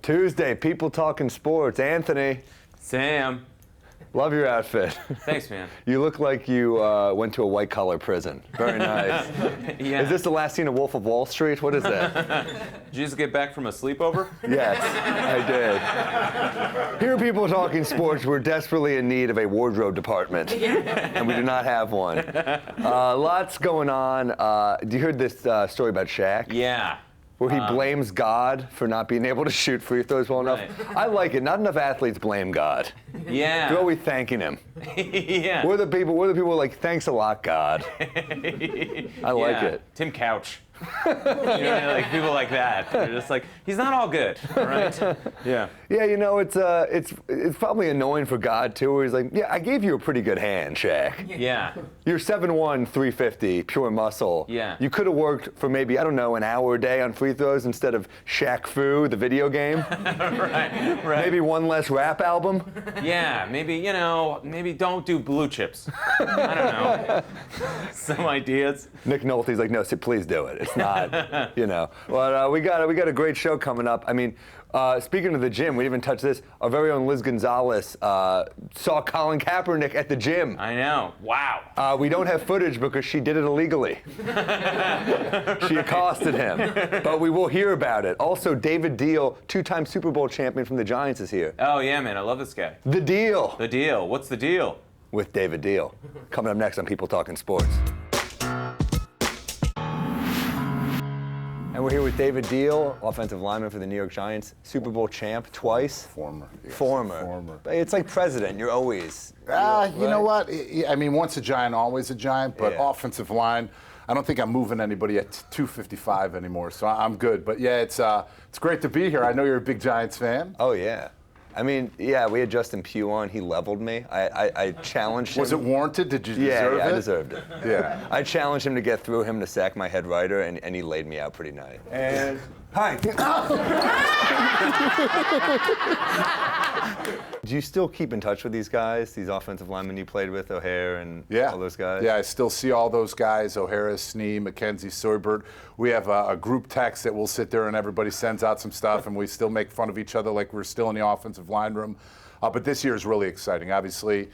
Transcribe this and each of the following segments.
Tuesday, people talking sports. Anthony. Sam. Love your outfit. Thanks, man. You look like you went to a white-collar prison. Very nice. Yeah. Is this the last scene of Wolf of Wall Street? What is that? Did you just get back from a sleepover? Yes, I did. Here, people talking sports. We're desperately in need of a wardrobe department, and we do not have one. Lots going on. Do you hear this story about Shaq? Yeah. Where he blames God for not being able to shoot free throws well enough. Right. I like it. Not enough athletes blame God. Yeah. They're always thanking him. Yeah. We're the people like, thanks a lot, God. I like it. Tim Couch. You know, like people like that. They're just like, he's not all good, right? Yeah. Yeah, you know, it's probably annoying for God too, where he's like, yeah, I gave you a pretty good hand, Shaq. Yeah. You're 7'1", 350, pure muscle. Yeah. You could have worked for maybe, I don't know, an hour a day on free throws instead of Shaq Fu, the video game. Right. Maybe one less rap album. Yeah, maybe don't do blue chips. I don't know. Some ideas. Nick Nolte's like, no, please do it. It's not, you know. But we got a great show coming up. I mean, speaking of the gym, we didn't even touch this. Our very own Liz Gonzalez saw Colin Kaepernick at the gym. I know. Wow. We don't have footage because she did it illegally. She accosted him. But we will hear about it. Also, David Diehl, two-time Super Bowl champion from the Giants, is here. Oh, yeah, man. I love this guy. The Deal. The Deal. What's the deal? With David Diehl. Coming up next on People Talking Sports. And we're here with David Diehl, offensive lineman for the New York Giants, Super Bowl champ twice. Former. Yes. Former. It's like president. You're always. You know what? I mean, once a Giant, always a Giant. But offensive line, I don't think I'm moving anybody at 255 anymore, so I'm good. But yeah, it's great to be here. I know you're a big Giants fan. Oh yeah. I mean, yeah, we had Justin Pugh on. He leveled me. I challenged him. Was it warranted? Did you deserve it? Yeah, I deserved it. Yeah. I challenged him to get through him to sack my head writer, and he laid me out pretty nice. And hi. Do you still keep in touch with these guys, these offensive linemen you played with, O'Hare and all those guys? Yeah, I still see all those guys, O'Hara, Snee, McKenzie, Soybert. We have a group text that we'll sit there and everybody sends out some stuff and we still make fun of each other like we're still in the offensive line room. But this year is really exciting. Obviously,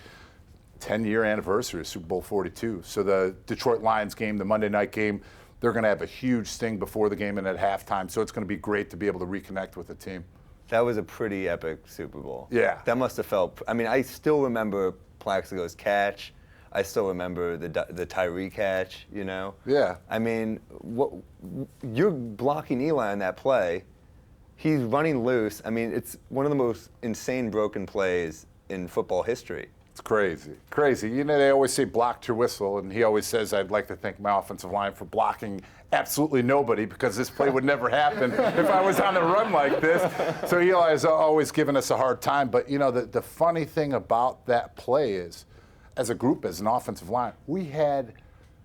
10-year anniversary of Super Bowl 42. So the Detroit Lions game, the Monday night game, they're going to have a huge thing before the game and at halftime. So it's going to be great to be able to reconnect with the team. That was a pretty epic Super Bowl. Yeah. That must have felt. I mean, I still remember Plaxico's catch. I still remember the Tyree catch. You know. Yeah. I mean, you're blocking Eli on that play. He's running loose. I mean, it's one of the most insane broken plays in football history. It's crazy. You know, they always say block to whistle, and he always says, I'd like to thank my offensive line for blocking absolutely nobody because this play would never happen if I was on the run like this. So Eli has always given us a hard time. But, you know, the funny thing about that play is, as a group, as an offensive line, we had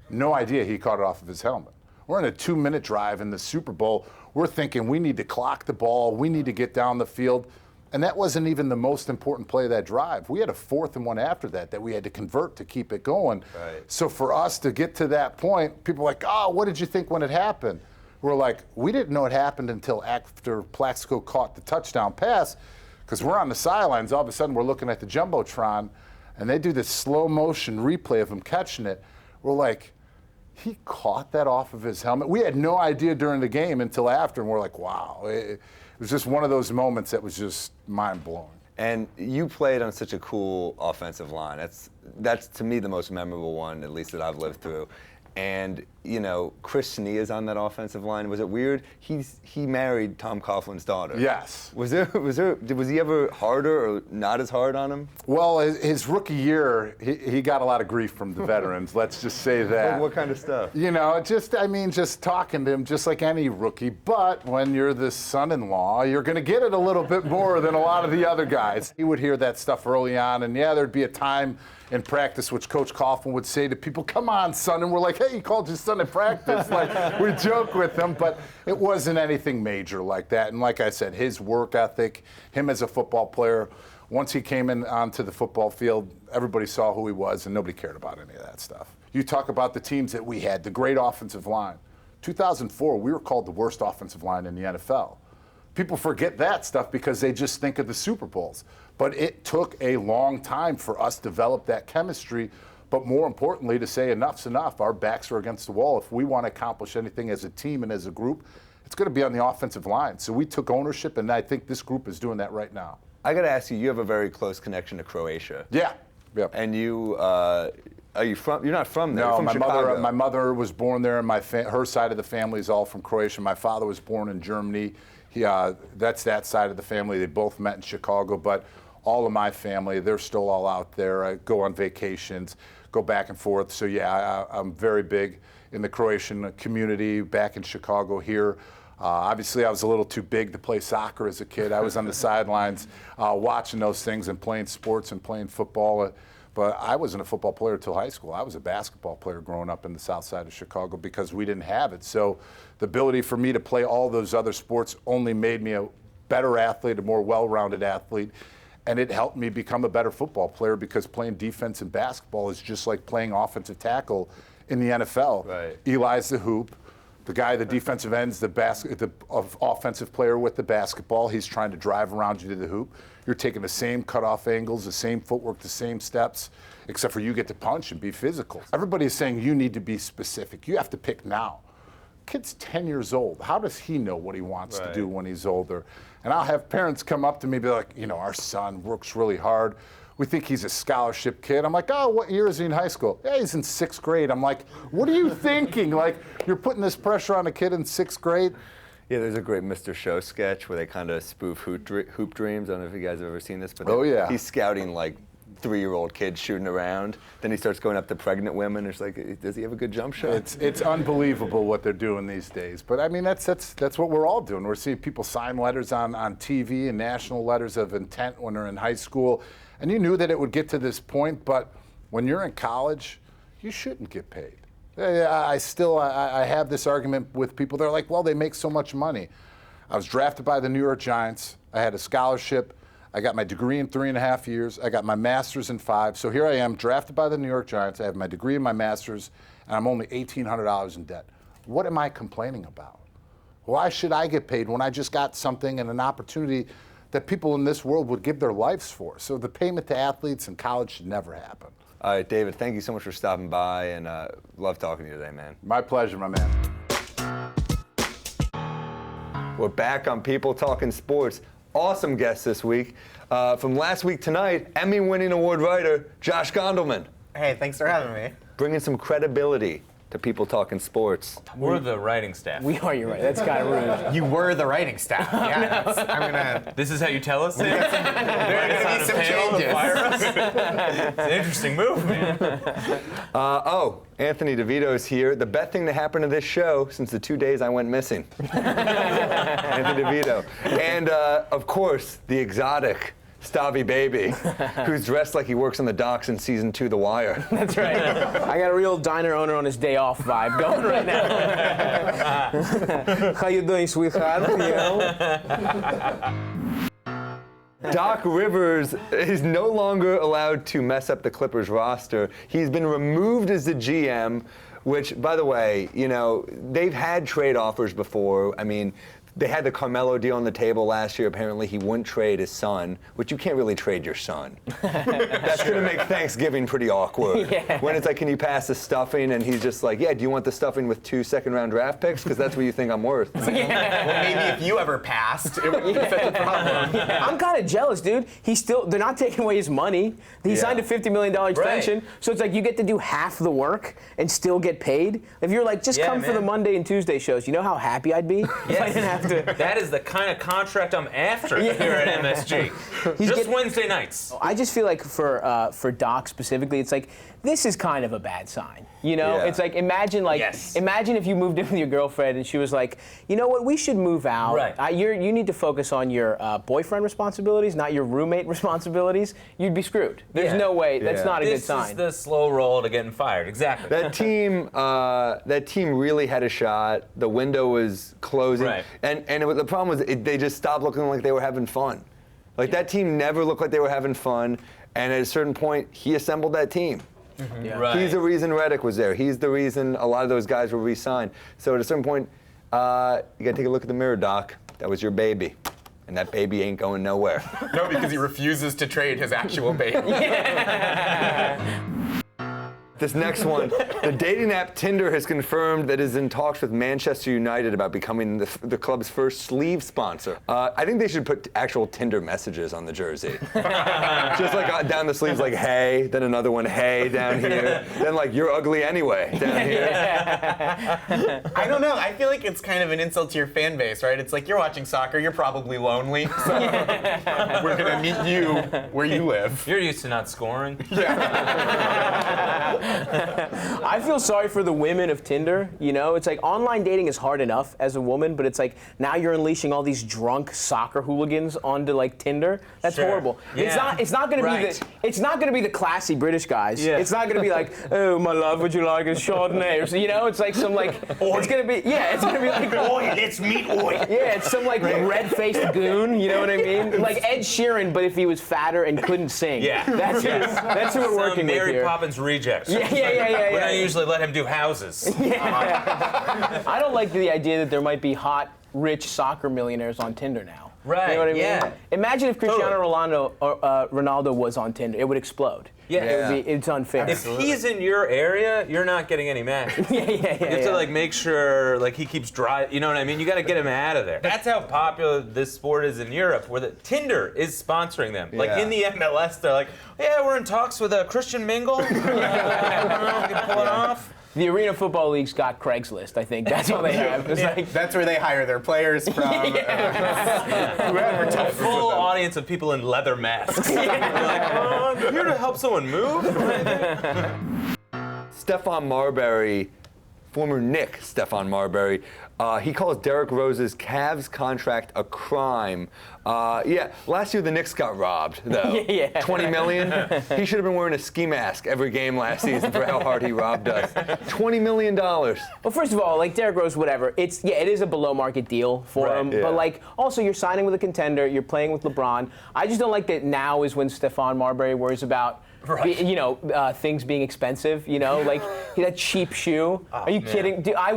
no idea he caught it off of his helmet. We're in a 2-minute drive in the Super Bowl. We're thinking we need to clock the ball. We need to get down the field. And that wasn't even the most important play of that drive. We had a 4th and 1 after that we had to convert to keep it going. Right. So for us to get to that point, people were like, oh, what did you think when it happened? We're like, we didn't know it happened until after Plaxico caught the touchdown pass, because we're on the sidelines. All of a sudden, we're looking at the Jumbotron, and they do this slow motion replay of him catching it. We're like, he caught that off of his helmet. We had no idea during the game until after, and we're like, wow. It was just one of those moments that was just mind-blowing. And you played on such a cool offensive line. That's to me the most memorable one, at least that I've lived through. And, you know, Chris Snee is on that offensive line. Was it weird? He married Tom Coughlin's daughter. Yes. Was he ever harder or not as hard on him? Well, his rookie year, he got a lot of grief from the veterans. Let's just say that. What kind of stuff? You know, just talking to him, just like any rookie. But when you're the son-in-law, you're going to get it a little bit more than a lot of the other guys. He would hear that stuff early on, and yeah, there'd be a time in practice which Coach Coughlin would say to people, come on, son, and we're like, hey, you called your son in practice. Like, we joke with him, but it wasn't anything major like that. And like I said, his work ethic, him as a football player, once he came in onto the football field, everybody saw who he was, and nobody cared about any of that stuff. You talk about the teams that we had, the great offensive line. 2004, we were called the worst offensive line in the NFL. people forget that stuff because they just think of the Super Bowls. But it took a long time for us to develop that chemistry. But more importantly, to say enough's enough. Our backs are against the wall. If we want to accomplish anything as a team and as a group, it's going to be on the offensive line. So we took ownership, and I think this group is doing that right now. I got to ask you, you have a very close connection to Croatia. Yeah. Yep. And you, are you from, you're not from there, No, you're from my Chicago. my mother was born there, and her side of the family is all from Croatia. My father was born in Germany. That's that side of the family. They both met in Chicago, but all of my family, they're still all out there. I go on vacations, go back and forth. So yeah, I'm very big in the Croatian community back in Chicago here. Obviously, I was a little too big to play soccer as a kid. I was on the sidelines watching those things and playing sports and playing football. But I wasn't a football player until high school. I was a basketball player growing up in the south side of Chicago because we didn't have it. So the ability for me to play all those other sports only made me a better athlete, a more well-rounded athlete. And it helped me become a better football player because playing defense in basketball is just like playing offensive tackle in the NFL. Right. Eli's the hoop. The guy, the defensive end's the offensive player with the basketball. He's trying to drive around you to the hoop. You're taking the same cutoff angles, the same footwork, the same steps, except for you get to punch and be physical. Everybody is saying you need to be specific. You have to pick now. Kid's 10 years old. How does he know what he wants to do when he's older? And I'll have parents come up to me and be like, our son works really hard. We think he's a scholarship kid. I'm like, oh, what year is he in high school? Yeah, he's in 6th grade. I'm like, what are you thinking? Like, you're putting this pressure on a kid in 6th grade? Yeah, there's a great Mr. Show sketch where they kind of spoof hoop dreams. I don't know if you guys have ever seen this, but he's scouting like 3-year-old kids shooting around. Then he starts going up to pregnant women. It's like, does he have a good jump shot? It's unbelievable what they're doing these days. But I mean, that's what we're all doing. We're seeing people sign letters on TV and national letters of intent when they're in high school. And you knew that it would get to this point, but when you're in college, you shouldn't get paid. I have this argument with people. They're like, well, they make so much money. I was drafted by the New York Giants. I had a scholarship. I got my degree in 3.5 years. I got my master's in 5. So here I am, drafted by the New York Giants. I have my degree and my master's, and I'm only $1,800 in debt. What am I complaining about? Why should I get paid when I just got something and an opportunity that people in this world would give their lives for? So the payment to athletes in college should never happen. All right, David, thank you so much for stopping by, and love talking to you today, man. My pleasure, my man. We're back on People Talking Sports. Awesome guest this week. From last week tonight, Emmy-winning award writer Josh Gondelman. Hey, thanks for having me. Bringing some credibility to People Talking Sports. We're the writing staff. We are, you're right. That's kind of rude. You were the writing staff. Yeah, I'm gonna. This is how you tell us? There are gonna be some changes. It's an interesting move, man. Anthony DeVito's here. The best thing to happen to this show since the 2 days I went missing. Anthony DeVito. And, of course, the exotic Stavy Baby, who's dressed like he works on the docks in season 2 The Wire. That's right. I got a real diner owner on his day off vibe going right now. How you doing, sweetheart? Doc Rivers is no longer allowed to mess up the Clippers roster. He's been removed as the GM, which, by the way, they've had trade offers before. I mean, they had the Carmelo deal on the table last year. Apparently, he wouldn't trade his son, which you can't really trade your son. That's going to make Thanksgiving pretty awkward. Yeah. When it's like, can you pass the stuffing? And he's just like, yeah, do you want the stuffing with 2 second-round draft picks? Because that's what you think I'm worth. Yeah. Well, maybe if you ever passed, it would fit the problem. Yeah. I'm kind of jealous, dude. They're not taking away his money. He signed a $50 million extension. Right. So it's like you get to do half the work and still get paid. If you're like, just come for the Monday and Tuesday shows, you know how happy I'd be if I didn't have to. That is the kind of contract I'm after here at MSG. Just Wednesday nights. I just feel like for Doc specifically, it's like, this is kind of a bad sign. It's like, imagine if you moved in with your girlfriend and she was like, you know what, we should move out. Right. You need to focus on your boyfriend responsibilities, not your roommate responsibilities. You'd be screwed. There's no way. That's not a good sign. This is the slow roll to getting fired. Exactly. That team really had a shot. The window was closing. Right. And the problem was they just stopped looking like they were having fun. Like, that team never looked like they were having fun. And at a certain point, he assembled that team. Mm-hmm. Yeah. Right. He's the reason Redick was there. He's the reason a lot of those guys were re-signed. So at a certain point, you got to take a look at the mirror, Doc. That was your baby. and that baby ain't going nowhere. No, because he refuses to trade his actual baby. This next one, the dating app Tinder has confirmed that it is in talks with Manchester United about becoming the club's first sleeve sponsor. I think they should put actual Tinder messages on the jersey. Just like down the sleeves, like, hey, then another one, hey, down here. Then like, you're ugly anyway, down here. I don't know. I feel like it's kind of an insult to your fan base, right? It's like, you're watching soccer, you're probably lonely, so we're going to meet you where you live. You're used to not scoring. I feel sorry for the women of Tinder. You know, it's like online dating is hard enough as a woman, but it's like now you're unleashing all these drunk soccer hooligans onto like Tinder. That's horrible. Yeah. It's not going to be the classy British guys. Yeah. It's not going to be like, oh my love, would you like a Chardonnay? Or so, you know, it's like some like it's going to be like Oi, let's meet Oi. yeah, it's some like red-faced goon. You know what I mean? Like Ed Sheeran, but if he was fatter and couldn't sing. Yeah. That's who we're working with Mary here. Poppins rejects. Yeah. We don't usually let him do houses. I don't like the idea that there might be hot, rich soccer millionaires on Tinder now. Right, You know what I mean? yeah. Imagine if Cristiano Ronaldo was on Tinder. It would explode. Yeah. It's unfair. If he's in your area, you're not getting any matches. yeah. You have to like make sure like he keeps dry. You know what I mean? You got to get him out of there. That's how popular this sport is in Europe, where the Tinder is sponsoring them. Like in the MLS, they're like, yeah, we're in talks with Christian Mingle. I don't know if we can pull it off. The Arena Football League's got Craigslist, I think. That's all they have. It's like, That's where they hire their players from. A full audience of people in leather masks. They're like, I'm here to help someone move. Stephon Marbury, former Knick Stephon Marbury, he calls Derrick Rose's Cavs contract a crime. Last year the Knicks got robbed, though. 20 million. He should have been wearing a ski mask every game last season for how hard he robbed us. $20 million. well, first of all, like Derrick Rose, whatever. It is a below market deal for him. Yeah. But like, also you're signing with a contender. You're playing with LeBron. I just don't like that now is when Stephon Marbury worries about. Things being expensive, like that cheap shoe. Are you kidding? Dude, I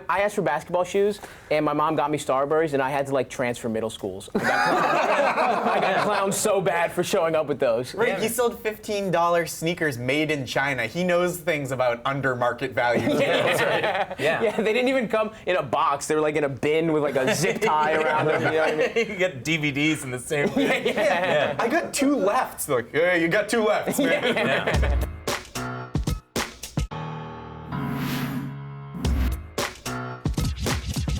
asked for basketball shoes, and my mom got me Starburys, and I had to like transfer middle schools. I got clowned so bad for showing up with those. Right, he sold $15 sneakers made in China. He knows things about under market value deals, right? Yeah, they didn't even come in a box. They were like in a bin with like a zip tie around them. You know what I mean? You can get DVDs in the same thing. Yeah. I got two lefts. They're like, hey, you got two lefts, man.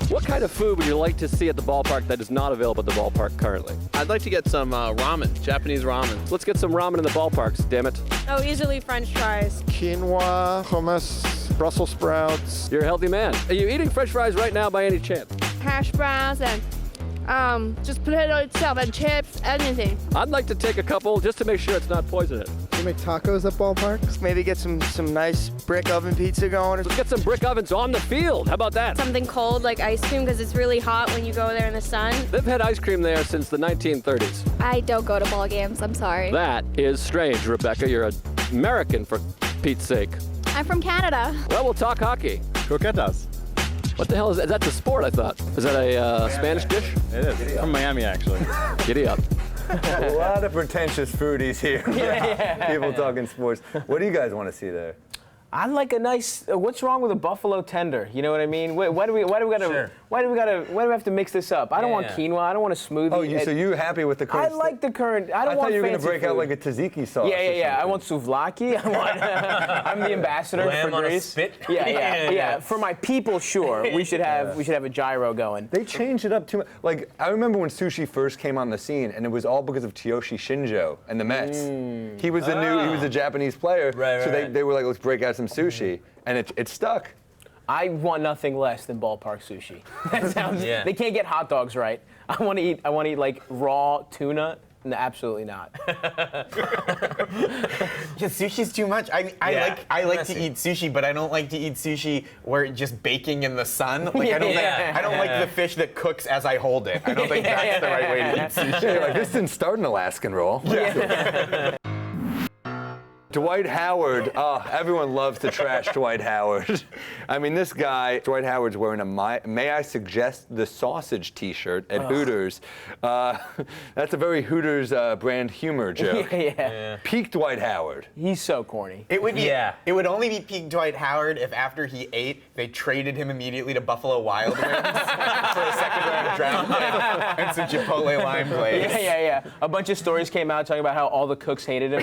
What kind of food would you like to see at the ballpark that is not available at the ballpark currently? I'd like to get some ramen, Japanese ramen. Let's get some ramen in the ballparks, damn it. Oh, easily French fries. Quinoa, hummus, Brussels sprouts. You're a healthy man. Are you eating French fries right now by any chance? Hash browns and just potato itself and chips, anything. I'd like to take a couple just to make sure it's not poisonous. We make tacos at ballparks. Maybe get some nice brick oven pizza going. Let's get some brick ovens on the field. How about that? Something cold like ice cream because it's really hot when you go there in the sun. They've had ice cream there since the 1930s. I don't go to ball games, I'm sorry. That is strange, Rebecca. You're an American, for Pete's sake. I'm from Canada. Well, we'll talk hockey. Croquetas. What the hell is that? That's a sport, I thought. Is that a Spanish dish? It is. From Miami, actually. Giddy up. A lot of pretentious foodies here. People talking sports. What do you guys want to see there? I'd like a nice. What's wrong with a buffalo tender? You know what I mean? Why do we have to mix this up? I don't want quinoa. I don't want a smoothie. Oh, so you happy with the current? I like the current. I don't want thought you were fancy gonna break out food. like a tzatziki sauce. Yeah. I want souvlaki. I'm the ambassador Lamb for on a Greece. spit? Yeah. For my people, sure. We should have a gyro going. They changed it up too much. Like, I remember when sushi first came on the scene, and it was all because of Tsuyoshi Shinjo and the Mets. He was he was a Japanese player, so they were like, let's break out some sushi, and it stuck. I want nothing less than ballpark sushi. That sounds. They can't get hot dogs right. I want to eat like raw tuna. No, absolutely not. Sushi's too much. I like to eat sushi, but I don't like to eat sushi where it's just baking in the sun. Like I don't like the fish that cooks as I hold it. I don't think that's the right way to eat sushi. Like, this didn't start an Alaskan roll. Dwight Howard, everyone loves to trash Dwight Howard. I mean, this guy, Dwight Howard's wearing a May I Suggest the Sausage t-shirt at Hooters. That's a very Hooters brand humor joke. Yeah. Peak Dwight Howard. He's so corny. It would be. It would only be peak Dwight Howard if after he ate, they traded him immediately to Buffalo Wild Wings for a second-round draft pick and some Chipotle lime glaze. Yeah. A bunch of stories came out talking about how all the cooks hated him.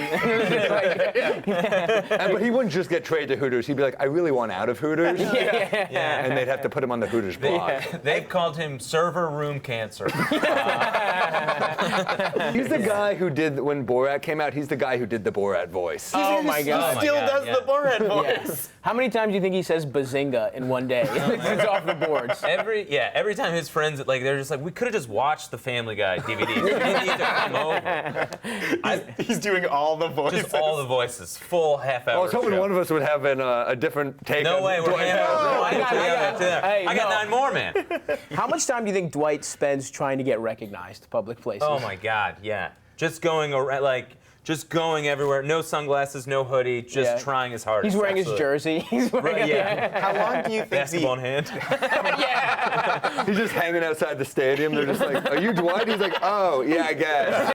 But he wouldn't just get traded to Hooters. He'd be like, I really want out of Hooters. And they'd have to put him on the Hooters blog. They've called him server room cancer. He's the guy who did, when Borat came out, he's the guy who did the Borat voice. Oh my God. He still does the Borat voice. How many times do you think he says bazinga in one day? It's off the boards. Every time his friends, like, they're just like, we could have just watched the Family Guy DVD. We need to come over. He's doing all the voices. Just all the voices. Full half-hour I was hoping show. one of us would have a different take. No on way, we're Dwight I got 9 more, man. How much time do you think Dwight spends trying to get recognized public places? Oh my God, yeah. Just going around, just going everywhere. No sunglasses, no hoodie, just trying his hardest. He's wearing his jersey. He's wearing How long do you think basketball in hand? He's just hanging outside the stadium. They're just like, are you Dwight? He's like, oh, yeah, I guess.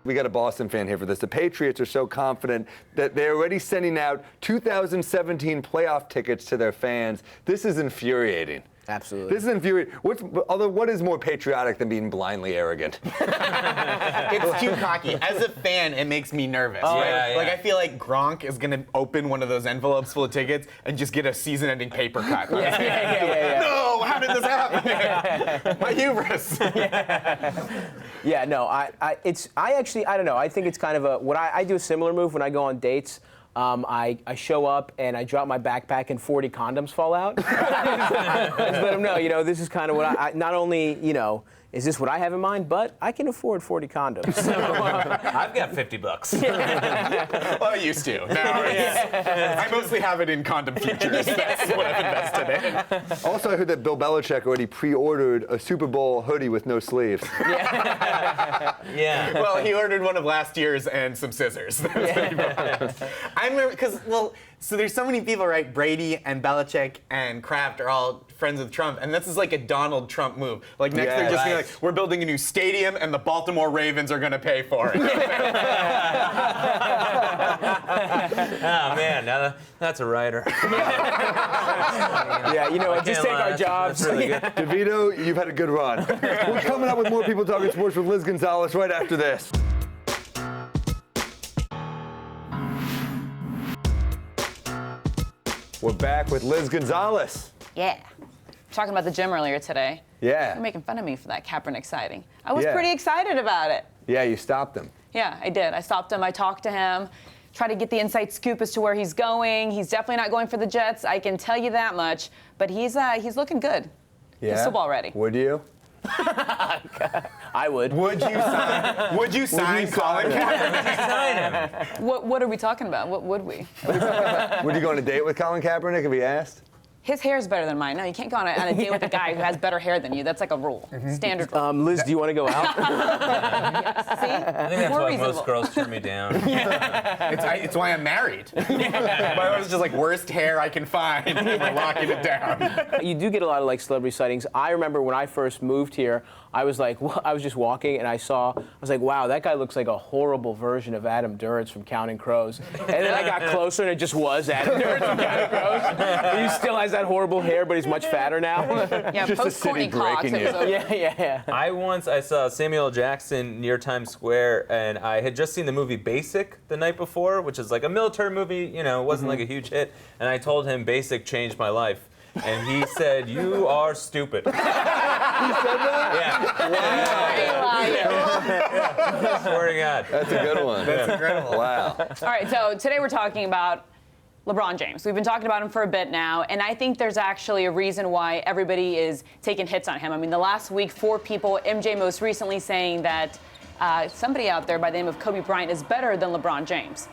We got a Boston fan here for this. The Patriots are so confident that they're already sending out 2017 playoff tickets to their fans. This is infuriating. Absolutely. This is infuriating. Although, what is more patriotic than being blindly arrogant? It's too cocky. As a fan, it makes me nervous. Yeah. Like, I feel like Gronk is going to open one of those envelopes full of tickets and just get a season-ending paper cut. No, how did this happen? My hubris. Yeah, no, I don't know. I think it's kind of I do a similar move when I go on dates. I show up and I drop my backpack and 40 condoms fall out. Just let them know, this is kind of what I not only, is this what I have in mind, but I can afford 40 condoms. So, I've got $50. Well, I used to. Now I mostly have it in condom futures. That's what I've invested in. Also, I heard that Bill Belichick already pre-ordered a Super Bowl hoodie with no sleeves. Yeah. Well, he ordered one of last year's and some scissors. I remember, because, so there's so many people, right? Brady and Belichick and Kraft are all friends with Trump, and this is like a Donald Trump move. Like, next they're just gonna be like, we're building a new stadium, and the Baltimore Ravens are gonna pay for it. Oh, man, now that's a writer. Yeah, just take our jobs. That's really good. DeVito, you've had a good run. We're coming up with more People Talking Sports with Liz Gonzalez right after this. We're back with Liz Gonzalez. Yeah. Talking about the gym earlier today. Yeah. You're making fun of me for that Kaepernick sighting. I was pretty excited about it. Yeah, you stopped him. Yeah, I did. I stopped him. I talked to him. Tried to get the inside scoop as to where he's going. He's definitely not going for the Jets. I can tell you that much. But he's looking good. Yeah. He's football ready. Would you? I would. Would you sign Colin Kaepernick? Sign him. What are we talking about? What would we? Would you go on a date with Colin Kaepernick if he asked? His hair's better than mine. No, you can't go on a date with a guy who has better hair than you. That's like a rule. Standard rule. Liz, do you want to go out? See? I think that's More why reasonable. most girls turn me down. It's why I'm married. My wife's just like, worst hair I can find. We're locking it down. You do get a lot of celebrity sightings. I remember when I first moved here, I was just walking and I was like, wow, that guy looks like a horrible version of Adam Duritz from Counting Crows. And then I got closer and it just was Adam Duritz from Counting Crows. He still has that horrible hair, but he's much fatter now. Yeah, Just post the city Courtney Cox. breaking It was over. Yeah. I saw Samuel L. Jackson near Times Square, and I had just seen the movie Basic the night before, which is like a military movie, it wasn't like a huge hit. And I told him Basic changed my life. And he said, "You are stupid." He said that? Yeah. Swear to God. That's a good one. That's incredible. Wow. All right, so today we're talking about LeBron James. We've been talking about him for a bit now, and I think there's actually a reason why everybody is taking hits on him. I mean, the last week, 4 people, MJ most recently saying that somebody out there by the name of Kobe Bryant is better than LeBron James.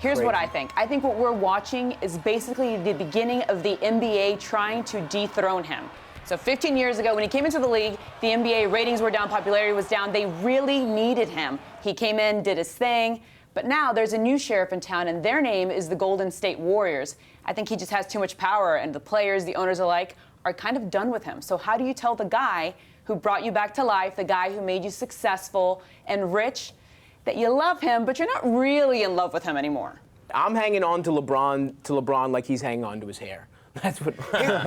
Here's what I think. I think what we're watching is basically the beginning of the NBA trying to dethrone him. So 15 years ago, when he came into the league, the NBA ratings were down, popularity was down. They really needed him. He came in, did his thing, But now there's a new sheriff in town, and their name is the Golden State Warriors. I think he just has too much power, and the players, the owners alike, are kind of done with him. So how do you tell the guy who brought you back to life, the guy who made you successful and rich, that you love him, but you're not really in love with him anymore? I'm hanging on to LeBron like he's hanging on to his hair. That's what.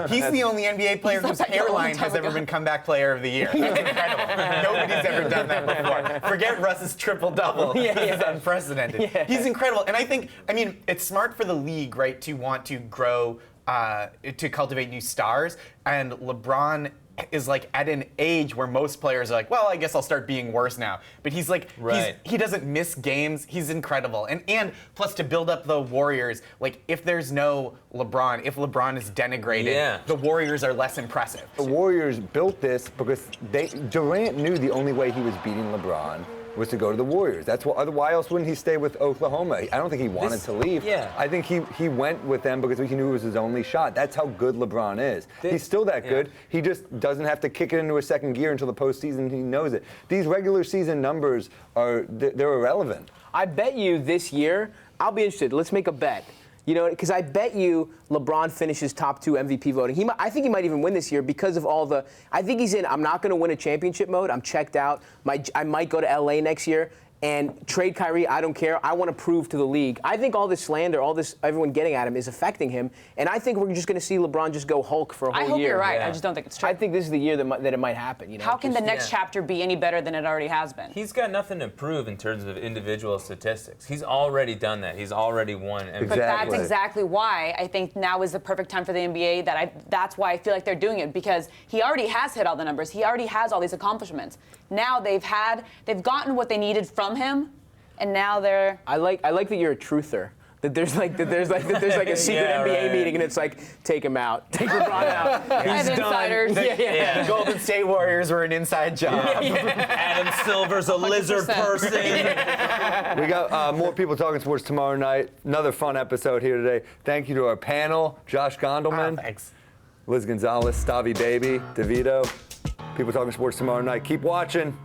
He's the only NBA player whose hairline has ever been comeback player of the year. That's incredible. Nobody's ever done that before. Forget Russ's triple-double. This is unprecedented. Yeah. He's incredible. And I mean, it's smart for the league, right, to want to grow, to cultivate new stars. And LeBron is like at an age where most players are like, well, I guess I'll start being worse now. But he's like, he doesn't miss games. He's incredible. And plus to build up the Warriors, like if there's no LeBron, if LeBron is denigrated, the Warriors are less impressive. The Warriors built this because Durant knew the only way he was beating LeBron was to go to the Warriors. That's why else wouldn't he stay with Oklahoma? I don't think he wanted to leave. I think he went with them because he knew it was his only shot. That's how good LeBron is. He's still that good. He just doesn't have to kick it into a second gear until the postseason. He knows it. These regular season numbers they're irrelevant. I bet you this year, I'll be interested. Let's make a bet. You know, because I bet you LeBron finishes top 2 MVP voting. I think he might even win this year because of all the. I think he's in. I'm not going to win a championship mode. I'm checked out. I might go to LA next year and trade Kyrie. I don't care. I want to prove to the league. I think all this slander, all this everyone getting at him is affecting him. And I think we're just going to see LeBron just go Hulk for a whole year. I hope you're right. I just don't think it's true. I think this is the year that it might happen. You know? How can the next chapter be any better than it already has been? He's got nothing to prove in terms of individual statistics. He's already done that. He's already won MVP. But that's exactly why I think now is the perfect time for the NBA. That's why I feel like they're doing it, because he already has hit all the numbers. He already has all these accomplishments. Now they've gotten what they needed from him. And now they're. I like that you're a truther. That there's like a secret NBA meeting, and it's like, take him out, take LeBron out. He's done. Insiders. The Golden State Warriors were an inside job. Adam Silver's a 100%. Lizard person. We got more people talking sports tomorrow night. Another fun episode here today. Thank you to our panel, Josh Gondelman, Thanks. Liz Gonzalez, Stavi Baby, DeVito. People talking sports tomorrow night. Keep watching.